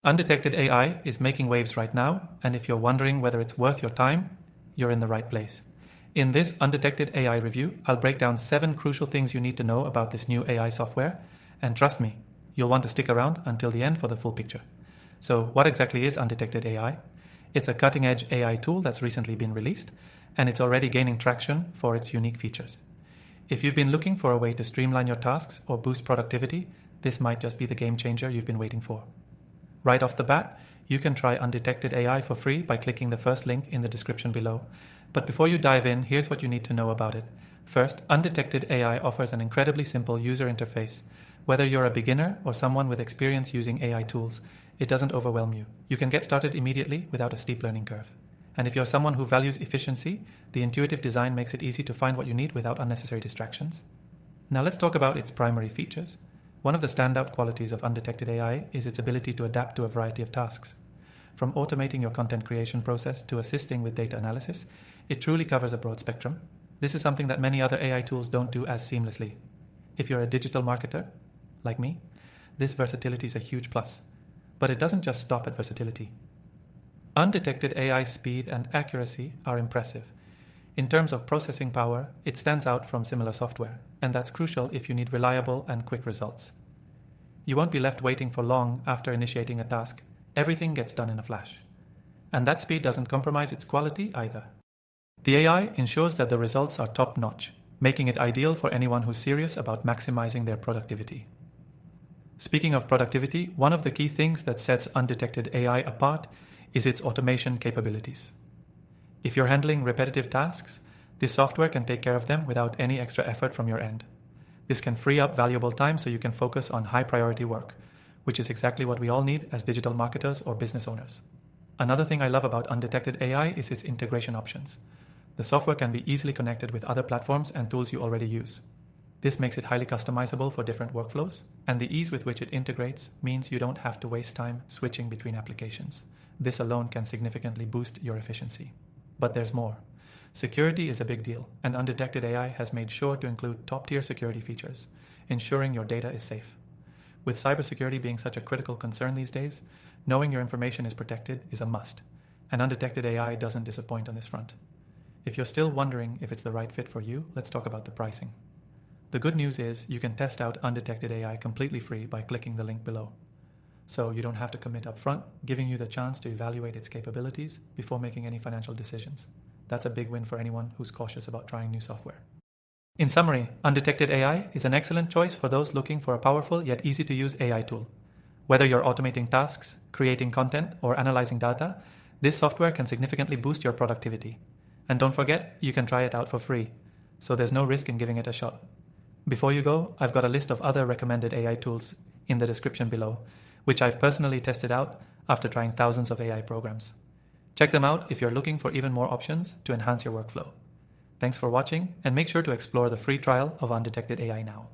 Undetected AI is making waves right now, and if you're wondering whether it's worth your time, you're in the right place. In this Undetected AI review, I'll break down 7 crucial things you need to know about this new AI software, and trust me, you'll want to stick around until the end for the full picture. So what exactly is Undetected AI? It's a cutting-edge AI tool that's recently been released, and it's already gaining traction for its unique features. If you've been looking for a way to streamline your tasks or boost productivity, this might just be the game changer you've been waiting for. Right off the bat, you can try Undetected AI for free by clicking the first link in the description below. But before you dive in, here's what you need to know about it. First, Undetected AI offers an incredibly simple user interface. Whether you're a beginner or someone with experience using AI tools, it doesn't overwhelm you. You can get started immediately without a steep learning curve. And if you're someone who values efficiency, the intuitive design makes it easy to find what you need without unnecessary distractions. Now let's talk about its primary features. One of the standout qualities of Undetected AI is its ability to adapt to a variety of tasks. From automating your content creation process to assisting with data analysis, it truly covers a broad spectrum. This is something that many other AI tools don't do as seamlessly. If you're a digital marketer, like me, this versatility is a huge plus. But it doesn't just stop at versatility. Undetected AI's speed and accuracy are impressive. In terms of processing power, it stands out from similar software, and that's crucial if you need reliable and quick results. You won't be left waiting for long after initiating a task. Everything gets done in a flash. And that speed doesn't compromise its quality either. The AI ensures that the results are top-notch, making it ideal for anyone who's serious about maximizing their productivity. Speaking of productivity, one of the key things that sets Undetected AI apart is its automation capabilities. If you're handling repetitive tasks, this software can take care of them without any extra effort from your end. This can free up valuable time so you can focus on high-priority work, which is exactly what we all need as digital marketers or business owners. Another thing I love about Undetected AI is its integration options. The software can be easily connected with other platforms and tools you already use. This makes it highly customizable for different workflows, and the ease with which it integrates means you don't have to waste time switching between applications. This alone can significantly boost your efficiency. But there's more. Security is a big deal, and Undetected AI has made sure to include top-tier security features, ensuring your data is safe. With cybersecurity being such a critical concern these days, knowing your information is protected is a must, and Undetected AI doesn't disappoint on this front. If you're still wondering if it's the right fit for you, let's talk about the pricing. The good news is you can test out Undetected AI completely free by clicking the link below. So you don't have to commit up front, giving you the chance to evaluate its capabilities before making any financial decisions. That's a big win for anyone who's cautious about trying new software. In summary, Undetected AI is an excellent choice for those looking for a powerful yet easy-to-use AI tool. Whether you're automating tasks, creating content, or analyzing data, this software can significantly boost your productivity. And don't forget, you can try it out for free, so there's no risk in giving it a shot. Before you go, I've got a list of other recommended AI tools in the description below, which I've personally tested out after trying thousands of AI programs. Check them out if you're looking for even more options to enhance your workflow. Thanks for watching, and make sure to explore the free trial of Undetected AI now.